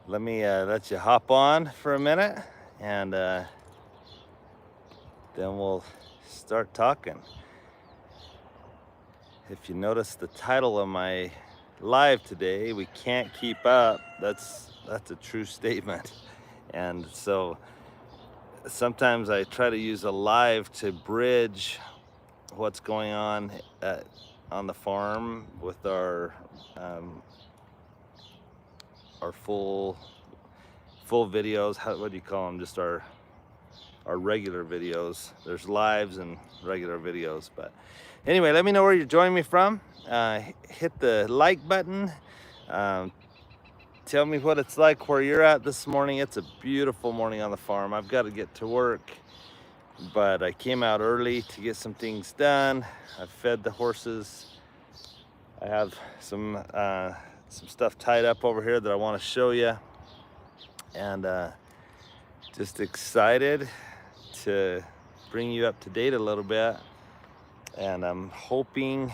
let me let you hop on for a minute, and then we'll start talking. If you notice the title of my live today, we can't keep up. That's a true statement. And so sometimes I try to use a live to bridge what's going on the farm with our full videos. What do you call them? Just our regular videos. There's lives and regular videos. But anyway, let me know where you're joining me from. Hit the like button. Tell me what it's like where you're at this morning. It's a beautiful morning on the farm. I've got to get to work, but I came out early to get some things done. I fed the horses. I have some stuff tied up over here that I want to show you, and just excited to bring you up to date a little bit. And I'm hoping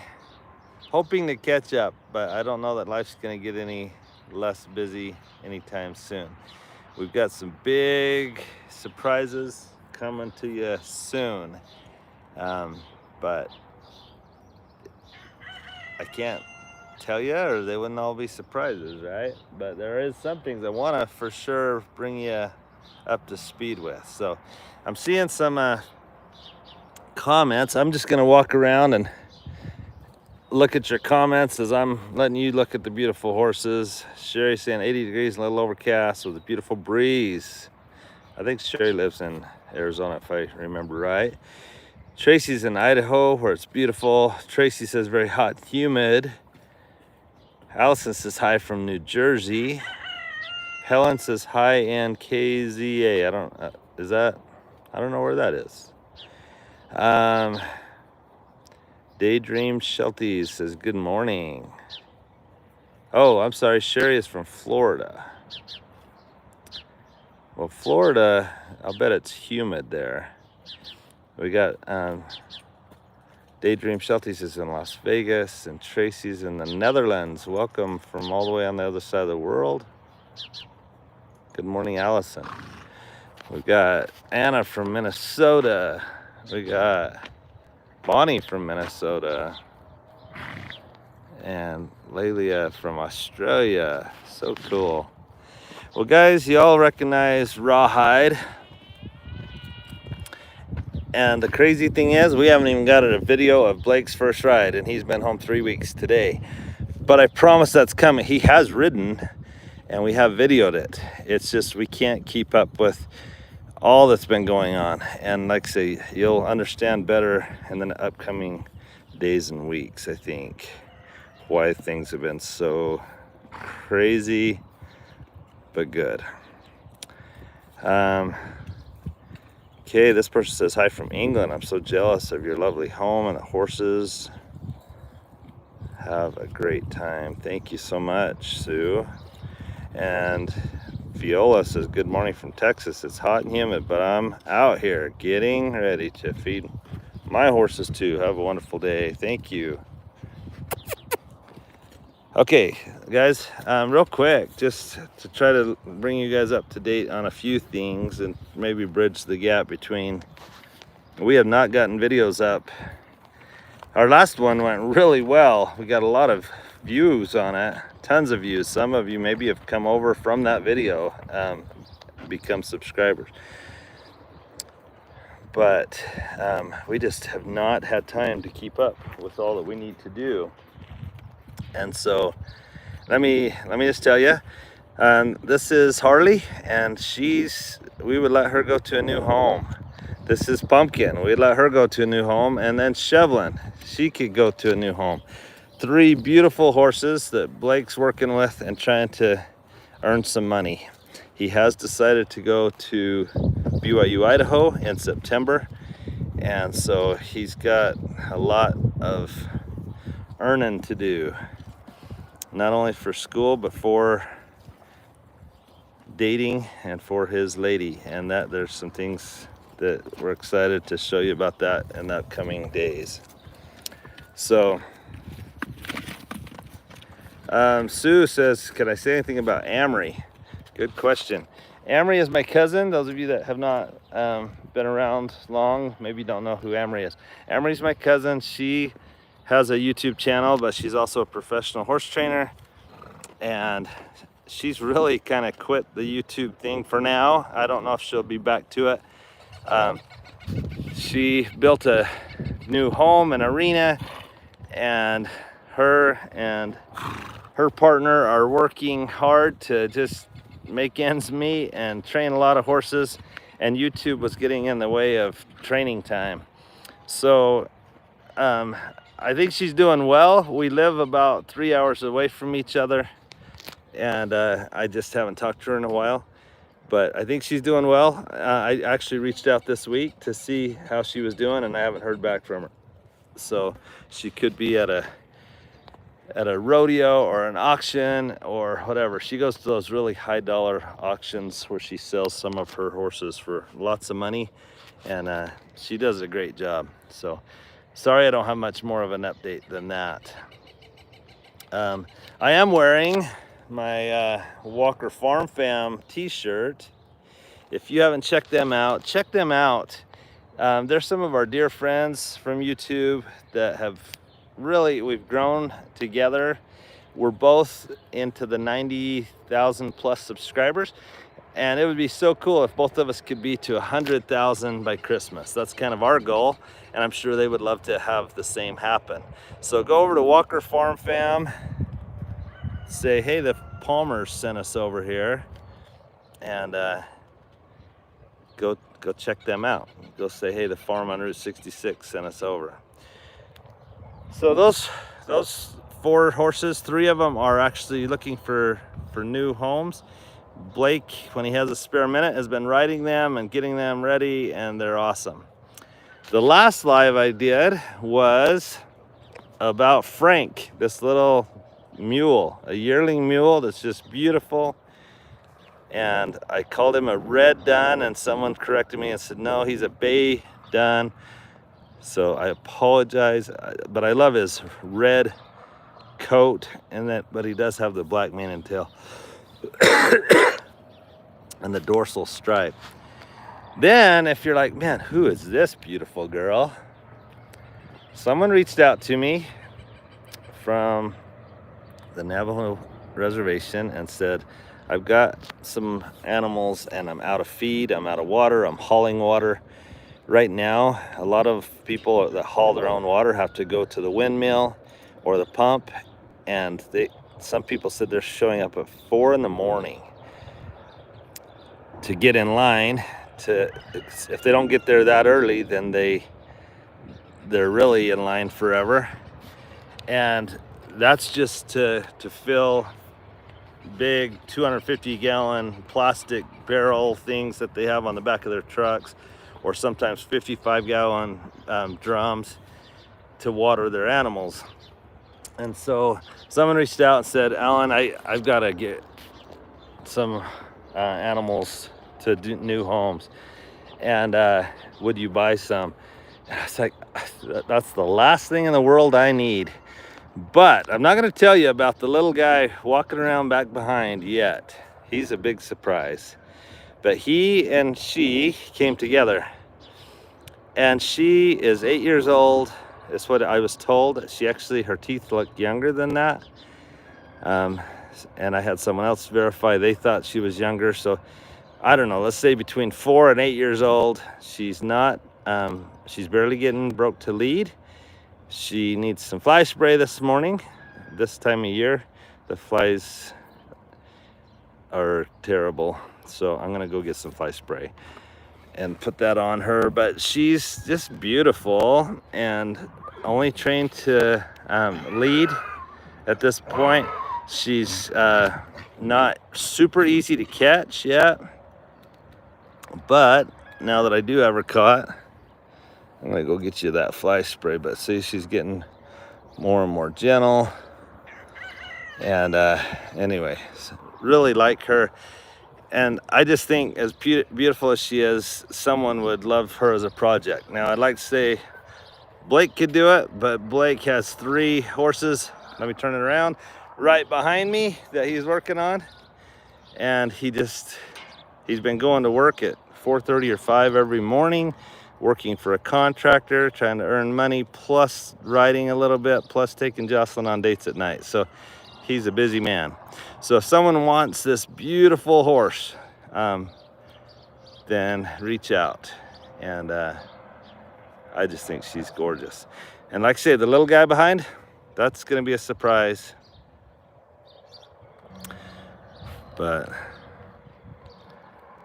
to catch up, but I don't know that life's going to get any less busy anytime soon. We've got some big surprises coming to you soon, but I can't tell you, or they wouldn't all be surprises, right? But there is some things I want to for sure bring you up to speed with. So I'm seeing some comments. I'm just going to walk around and look at your comments as I'm letting you look at the beautiful horses. Sherry saying 80 degrees, a little overcast with a beautiful breeze. I think Sherry lives in Arizona, if I remember right. Tracy's in Idaho, where it's beautiful. Tracy says very hot and humid. Allison says hi from New Jersey. Helen says hi in KZA. I don't know where that is. Daydream Shelties says good morning. Oh, I'm sorry, Sherry is from Florida. Well, Florida, I'll bet it's humid there. We got Daydream Shelties is in Las Vegas, and Tracy's in the Netherlands. Welcome from all the way on the other side of the world. Good morning, Allison. We got Anna from Minnesota. We got Bonnie from Minnesota. And Lelia from Australia. So cool. Well, guys, you all recognize Rawhide. And the crazy thing is, we haven't even got a video of Blake's first ride, and he's been home 3 weeks today. But I promise that's coming. He has ridden, and we have videoed it. It's just we can't keep up with all that's been going on. And like I say, you'll understand better in the upcoming days and weeks, I think, why things have been so crazy, but good. Okay, this person says hi from England. I'm so jealous of your lovely home and the horses. Have a great time. Thank you so much, Sue. And Viola says good morning from Texas. It's hot and humid, but I'm out here getting ready to feed my horses too. Have a wonderful day. Thank you. Okay, guys, real quick, just to try to bring you guys up to date on a few things and maybe bridge the gap between. We have not gotten videos up. Our last one went really well. We got a lot of views on it, tons of views. Some of you maybe have come over from that video, become subscribers. But we just have not had time to keep up with all that we need to do. And so let me just tell you, this is Harley, and we would let her go to a new home. This is Pumpkin. We'd let her go to a new home. And then Shevlin, she could go to a new home. 3 beautiful horses that Blake's working with and trying to earn some money. He has decided to go to BYU, Idaho in September. And so he's got a lot of earning to do, not only for school, but for dating and for his lady. And that there's some things that we're excited to show you about that in the upcoming days. So Sue says, can I say anything about Amory? Good question. Amory is my cousin. Those of you that have not been around long maybe don't know who Amory is. Amory's my cousin. She has a YouTube channel, but she's also a professional horse trainer, and she's really kind of quit the YouTube thing for now. I don't know if she'll be back to it. She built a new home and arena, and her partner are working hard to just make ends meet and train a lot of horses, and YouTube was getting in the way of training time. So I think she's doing well. We live about 3 hours away from each other, and I just haven't talked to her in a while, but I think she's doing well. I actually reached out this week to see how she was doing, and I haven't heard back from her. So she could be at a rodeo or an auction or whatever. She goes to those really high dollar auctions where she sells some of her horses for lots of money, and she does a great job. So sorry I don't have much more of an update than that. I am wearing my Walker Farm Fam t-shirt. If you haven't checked them out, check them out. They're some of our dear friends from YouTube that have really, we've grown together. We're both into the 90,000 plus subscribers, and it would be so cool if both of us could be to 100,000 by Christmas. That's kind of our goal, and I'm sure they would love to have the same happen. So go over to Walker Farm Fam, say, hey, the Palmers sent us over here, and go check them out. Go say, hey, the farm on Route 66 sent us over. So those 4 horses, 3 of them are actually looking for new homes. Blake, when he has a spare minute, has been riding them and getting them ready, and they're awesome. The last live I did was about Frank, this little mule, a yearling mule that's just beautiful. And I called him a red dun, and someone corrected me and said, no, he's a bay dun. So I apologize, but I love his red coat, but he does have the black mane and tail and the dorsal stripe. Then if you're like, man, who is this beautiful girl? Someone reached out to me from the Navajo reservation and said, I've got some animals and I'm out of feed, I'm out of water, I'm hauling water. Right now, a lot of people that haul their own water have to go to the windmill or the pump, and some people said they're showing up at 4 in the morning to get in line. If they don't get there that early, then they're really in line forever. And that's just to fill big 250-gallon plastic barrel things that they have on the back of their trucks, or sometimes 55-gallon drums to water their animals. And so someone reached out and said, Alan, I've got to get some animals to new homes, and would you buy some? And I was like, that's the last thing in the world I need. But I'm not going to tell you about the little guy walking around back behind yet. He's a big surprise. But he and she came together, and she is 8 years old. That's what I was told. She actually, her teeth look younger than that. And I had someone else verify they thought she was younger. So I don't know, let's say between 4 and 8 years old. She's not, she's barely getting broke to lead. She needs some fly spray this morning. This time of year, the flies are terrible. So I'm gonna go get some fly spray and put that on her. But she's just beautiful and only trained to lead at this point. She's not super easy to catch yet, but now that I do have her caught, I'm gonna go get you that fly spray. But see, she's getting more and more gentle. And anyway, really like her. And I just think, as beautiful as she is, someone would love her as a project. Now, I'd like to say Blake could do it, but Blake has 3 horses. Let me turn it around. Right behind me that he's working on. and he's been going to work at 4:30 or 5 every morning, working for a contractor, trying to earn money, plus riding a little bit, plus taking Jocelyn on dates at night. So he's a busy man. So if someone wants this beautiful horse, then reach out. And I just think she's gorgeous. And like I say, the little guy behind, that's gonna be a surprise. But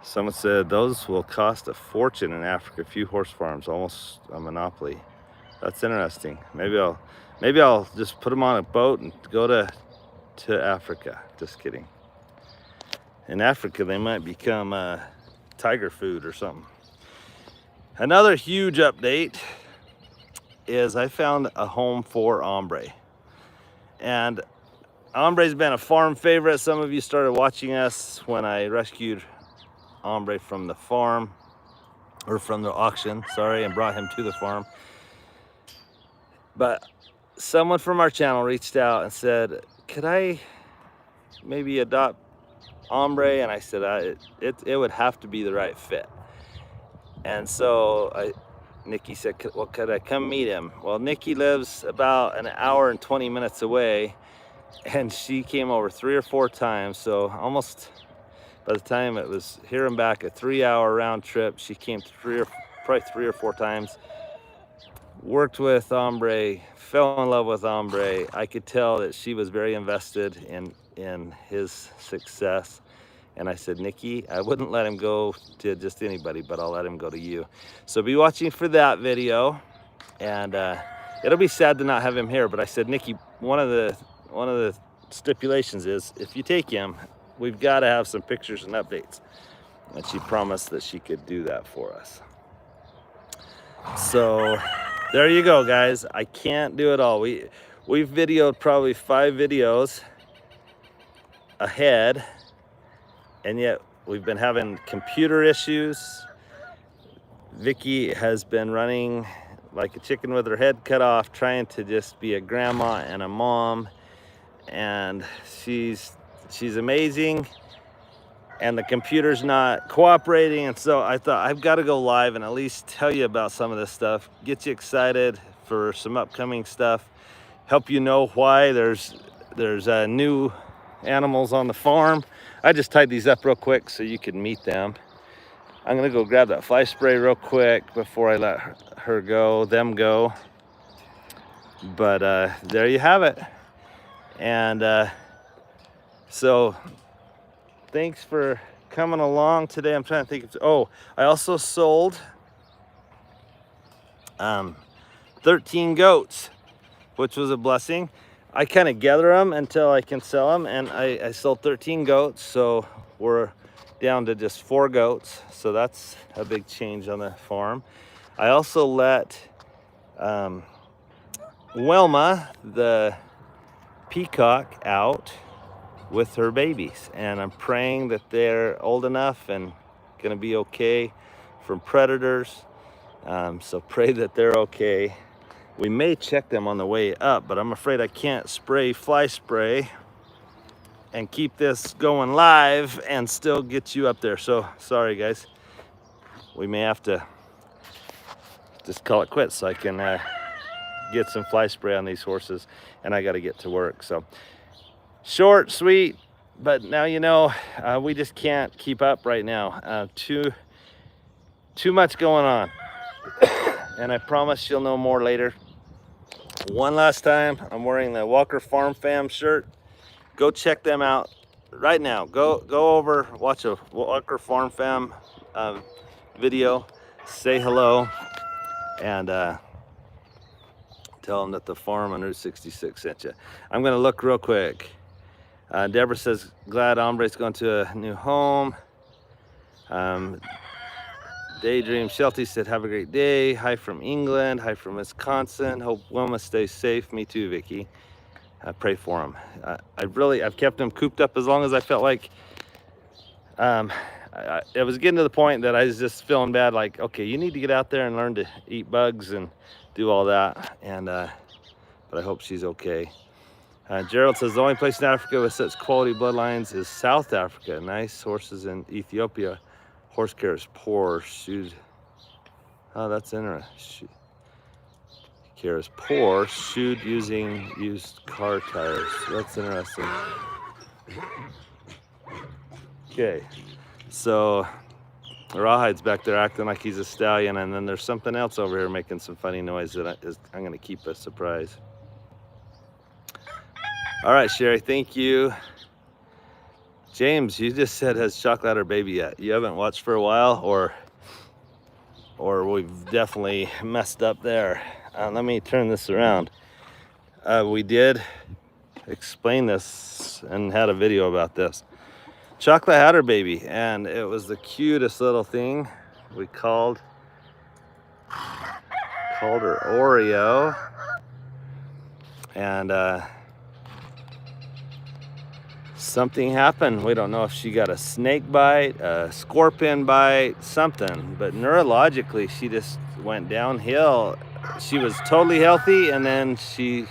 someone said those will cost a fortune in Africa. A few horse farms, almost a monopoly. That's interesting. Maybe I'll just put them on a boat and go to Africa. Just kidding. In Africa, they might become tiger food or something. Another huge update is I found a home for Ombre. And Ombre's been a farm favorite. Some of you started watching us when I rescued Ombre from the farm, or from the auction, sorry, and brought him to the farm. But someone from our channel reached out and said, could I maybe adopt Ombre? And I said, it would have to be the right fit. And so Nikki said, well, could I come meet him? Well, Nikki lives about an hour and 20 minutes away, and she came over 3 or 4 times. So almost, by the time it was here and back, a 3-hour round trip, she came probably 3 or 4 times. Worked with Ombre, fell in love with Ombre. I could tell that she was very invested in his success. And I said, Nikki, I wouldn't let him go to just anybody, but I'll let him go to you. So be watching for that video. And it'll be sad to not have him here, but I said, Nikki, one of the stipulations is if you take him, we've got to have some pictures and updates. And she promised that she could do that for us. So there you go, guys. I can't do it all. We've videoed probably 5 videos ahead, and yet we've been having computer issues. Vicky has been running like a chicken with her head cut off, trying to just be a grandma and a mom, and she's amazing, and the computer's not cooperating. And so I thought, I've got to go live and at least tell you about some of this stuff, get you excited for some upcoming stuff, help you know why there's new animals on the farm. I just tied these up real quick so you can meet them. I'm gonna go grab that fly spray real quick before I let them go. But there you have it. And so thanks for coming along today. I'm trying to think of, I also sold 13 goats, which was a blessing. I kind of gather them until I can sell them, and I sold 13 goats, so we're down to just 4 goats. So that's a big change on the farm. I also let Wilma, the peacock, out with her babies, and I'm praying that they're old enough and gonna be okay from predators. So pray that they're okay. We may check them on the way up, but I'm afraid I can't spray fly spray and keep this going live and still get you up there. So sorry, guys. We may have to just call it quits so I can get some fly spray on these horses, and I got to get to work. So short, sweet, but now you know, we just can't keep up right now. Too much going on. And I promise you'll know more later. One last time, I'm wearing the Walker Farm Fam shirt. Go check them out right now. Go over, watch a Walker Farm Fam video, say hello, and tell them that the farm on Route 66 sent you. I'm gonna look real quick. Deborah says, glad Ombre's going to a new home. Daydream Shelty said, have a great day. Hi from England. Hi from Wisconsin. Hope Wilma stays safe. Me too, Vicky. Pray for him. I've kept him cooped up as long as I felt like. It was getting to the point that I was just feeling bad. Like, okay, you need to get out there and learn to eat bugs and do all that. And but I hope she's okay. Gerald says the only place in Africa with such quality bloodlines is South Africa. Nice horses in Ethiopia. Horse care is poor. Shoot. Oh, that's interesting. Care is poor. Shoot using used car tires. That's interesting. Okay, so Rawhide's back there acting like he's a stallion, and then there's something else over here making some funny noise that I'm going to keep a surprise. All right, Sherry, thank you. James, you just said, has Chocolate her baby yet? You haven't watched for a while, or we've definitely messed up there. Let me turn this around. We did explain this and had a video about this. Chocolate had her baby, and it was the cutest little thing. We called her Oreo, and something happened. We don't know if she got a snake bite, a scorpion bite, something, but neurologically she just went downhill. She was totally healthy, and then she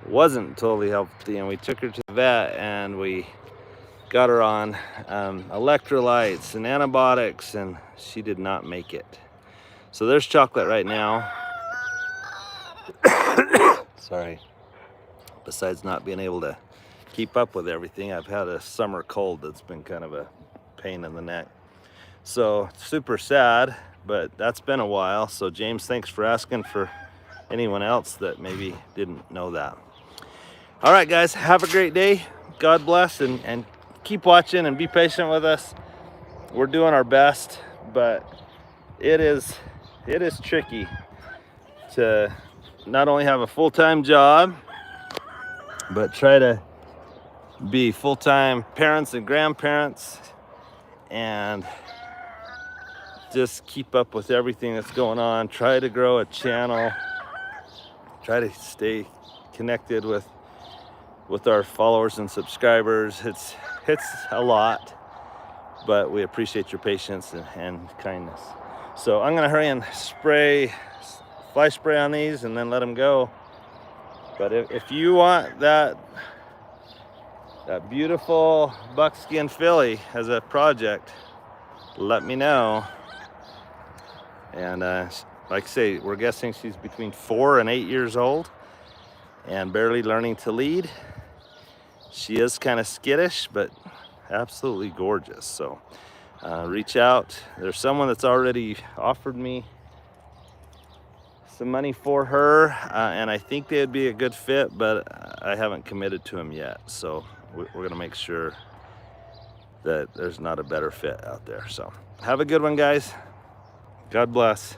wasn't totally healthy, and we took her to the vet, and we got her on electrolytes and antibiotics, and she did not make it. So there's Chocolate right now. Sorry. Besides not being able to keep up with everything, I've had a summer cold that's been kind of a pain in the neck. So super sad, but that's been a while. So James, thanks for asking, for anyone else that maybe didn't know that. All right, guys, have a great day. God bless, and keep watching and be patient with us. We're doing our best, but it is tricky to not only have a full-time job, but try to be full-time parents and grandparents, and just keep up with everything that's going on. Try to grow a channel, try to stay connected with our followers and subscribers. It's a lot, but we appreciate your patience and kindness. So I'm gonna hurry and fly spray on these and then let them go. But if you want that beautiful buckskin filly as a project, let me know. And like I say, we're guessing she's between 4 and 8 years old and barely learning to lead. She is kind of skittish, but absolutely gorgeous. So reach out. There's someone that's already offered me some money for her, and I think they'd be a good fit, but I haven't committed to them yet. So we're gonna make sure that there's not a better fit out there. So have a good one, guys. God bless.